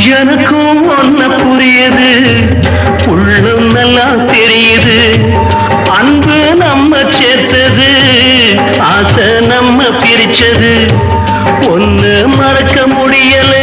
எனக்கும் ஒன்ன புரியுது, உள்ளம் நல்லா தெரியுது. அன்பு நம்ம சேர்த்தது, ஆசை நம்ம பிரிச்சது. ஒன்னு மறக்க முடியல,